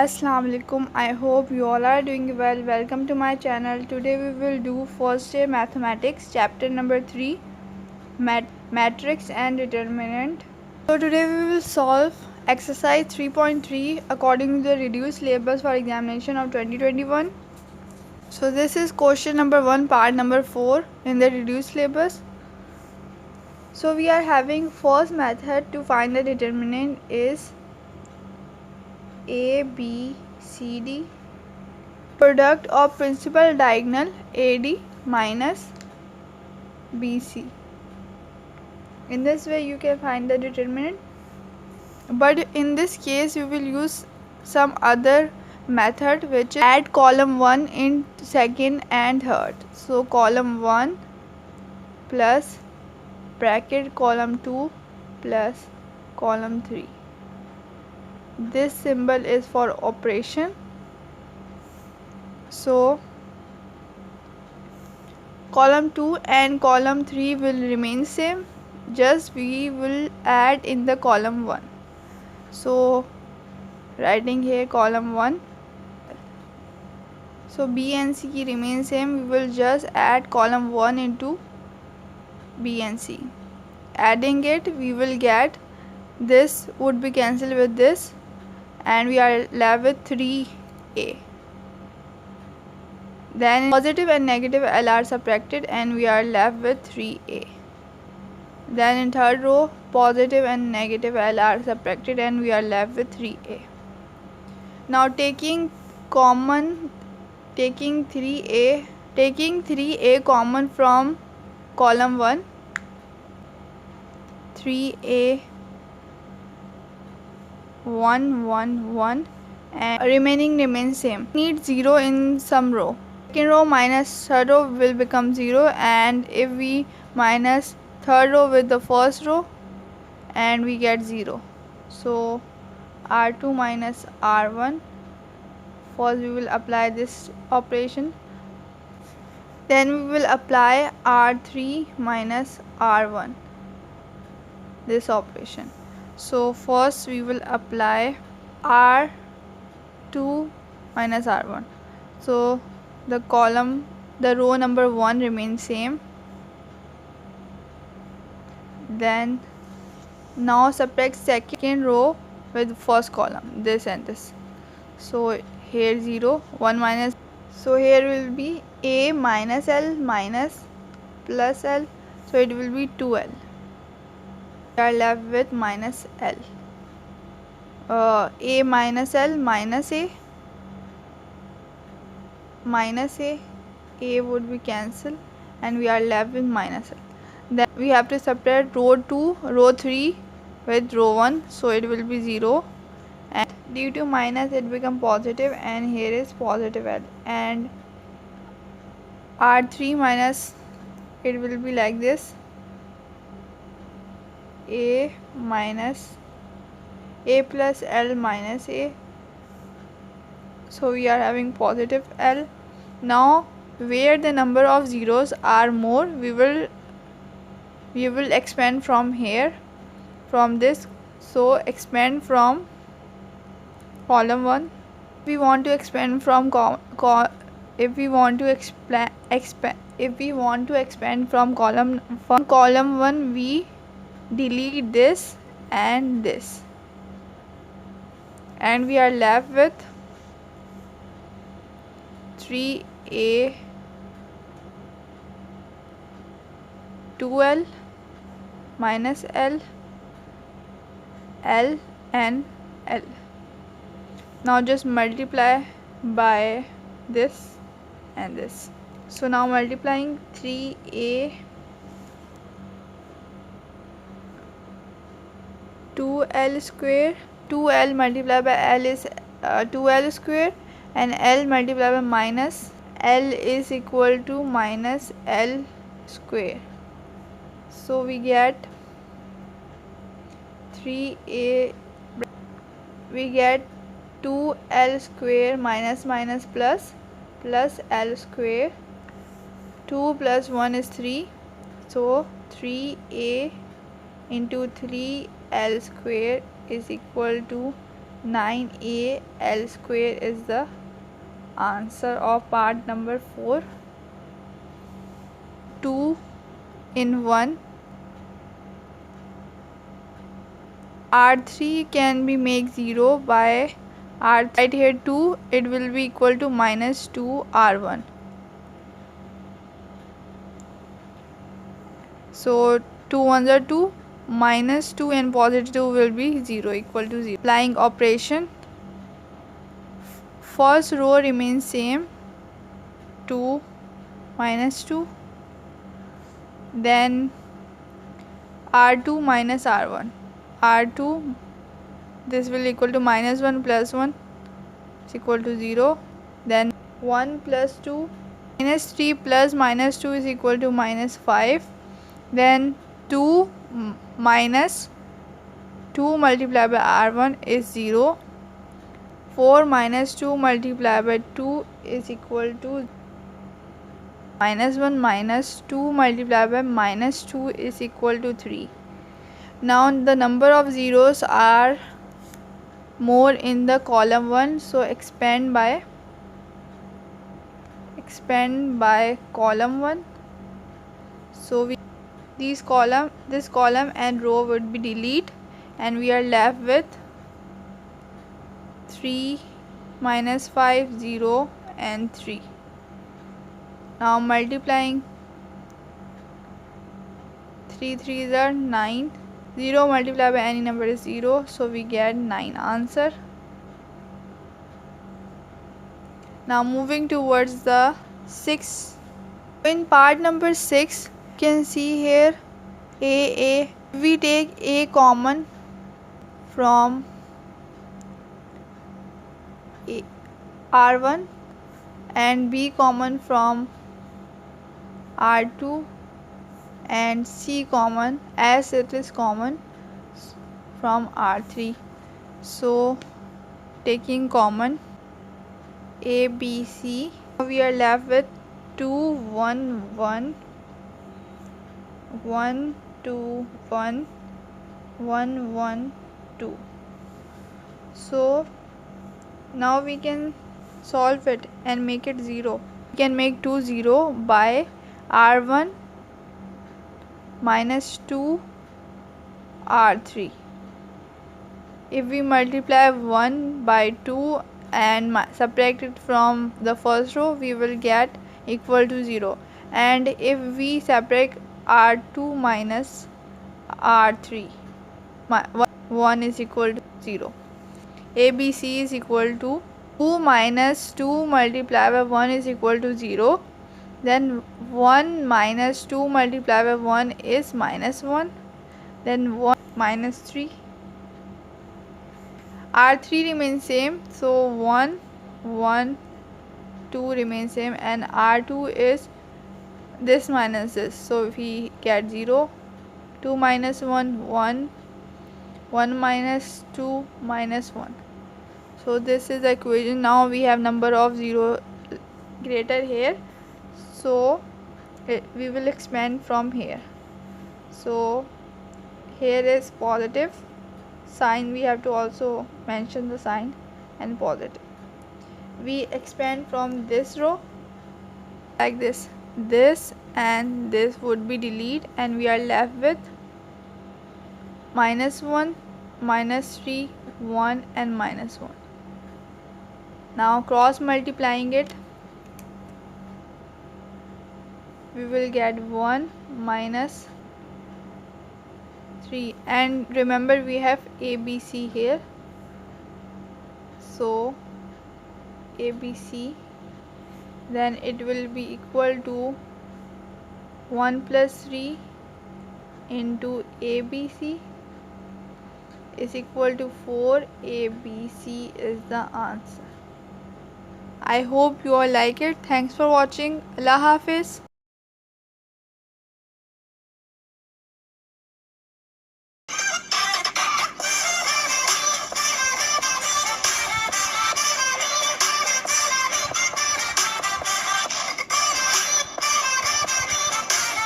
Assalamu alaikum. I hope you all are doing well. Welcome to my channel. Today we will do first year mathematics chapter number 3, matrix and determinant. So today we will solve exercise 3.3 according to the reduced syllabus for examination of 2021. So this is question number 1, part number 4 in the reduced syllabus. So we are having first method to find the determinant is A, B, C, D. Product of principal diagonal AD minus BC. In this way you can find the determinant, but in this case you will use some other method, which is add column 1 in second and third. So column 1 plus bracket column 2 plus column 3. This symbol is for operation. So column 2 and column 3 will remain same, just we will add in the column 1. So writing here column 1. So B and C remain same, we will just add column 1 into B and C. Adding it, we will get this would be cancelled with this and we are left with 3A. Then positive and negative L are subtracted and we are left with 3A. Then in third row, positive and negative L are subtracted and we are left with 3A. Now taking 3A common from column 1, 3A 1 1 1 and remaining remains same. Need 0 in some row. Second row minus third row will become 0, and if we minus third row with the first row and we get 0. So R2 minus R1. First we will apply this operation, then we will apply R3 minus R1, this operation. So first we will apply R2 minus R1. So the row number 1 remains same. Then now subtract second row with first column, this and this. So here 0, 1 minus. So here will be A minus L minus plus L. So it will be 2L. We are left with minus L. A minus L minus A. Minus A would be cancelled and we are left with minus L. Then we have to subtract row 2, row 3 with row 1. So it will be 0. And due to minus it become positive and here is positive L, and R3 minus it will be like this, A minus A plus L minus A. So we are having positive L. Now where the number of zeros are more, we will expand from here, from this. So expand from column 1. If we want to expand from if we want to expand from column 1, we delete this and this, and we are left with 3A 2L minus L, L and L. Now just multiply by this and this. So now multiplying 3A 2L square, 2L multiplied by L is 2L square, and L multiplied by minus L is equal to minus L square. So we get 3A, we get 2L square minus minus plus L square. 2 plus 1 is 3. So 3A into 3L square is equal to 9al square is the answer of part number 4. 2 in 1. R3 can be make 0 by R3. Right here 2, it will be equal to minus 2 R1. So 2 ones are 2, minus 2 and positive 2 will be 0, equal to 0. Applying operation. First row remains same, 2 minus 2. Then R2 minus R1. R2, this will equal to minus 1 plus 1 is equal to 0. Then 1 plus 2, minus 3 plus minus 2 is equal to minus 5. Then 2 minus 2 multiplied by R1 is 0. 4 minus 2 multiplied by 2 is equal to minus 1 minus 2 multiplied by minus 2 is equal to 3. Now the number of zeros are more in the column 1, so expand by column 1. So this column and row would be delete, and we are left with 3 minus 5 0 and 3. Now multiplying, 3 3s are 9. 0 multiplied by any number is 0, so we get 9 answer. Now moving towards the 6. In part number 6, you can see here A. We take A common from R1 and B common from R2 and C common as it is common from R3. So taking common A, B, C, we are left with 2 1 1 1 2 1 1 1 2. So now we can solve it and make it 0. We can make 2 0 by R1 minus 2 R3. If we multiply 1 by 2 and subtract it from the first row, we will get equal to 0. And if we subtract R2 minus R3, 1 is equal to 0. ABC is equal to 2 minus 2 multiplied by 1 is equal to 0. Then 1 minus 2 multiplied by 1 is minus 1. Then 1 minus 3. R3 remains same, so 1 1 2 remains same, and R2 is this minus this, so we get 0. 2 minus 1 1, 1 minus 2 minus 1. So this is the equation. Now we have number of 0 greater here, so we will expand from here. So here is positive sign, we have to also mention the sign and positive. We expand from this row like this. This and this would be delete, and we are left with minus 1 minus 3 1 and minus 1. Now cross multiplying it, we will get 1 minus 3, and remember we have ABC here, so ABC, then it will be equal to 1 plus 3 into ABC is equal to 4. ABC is the answer. I hope you all like it. Thanks for watching. Allah Hafiz.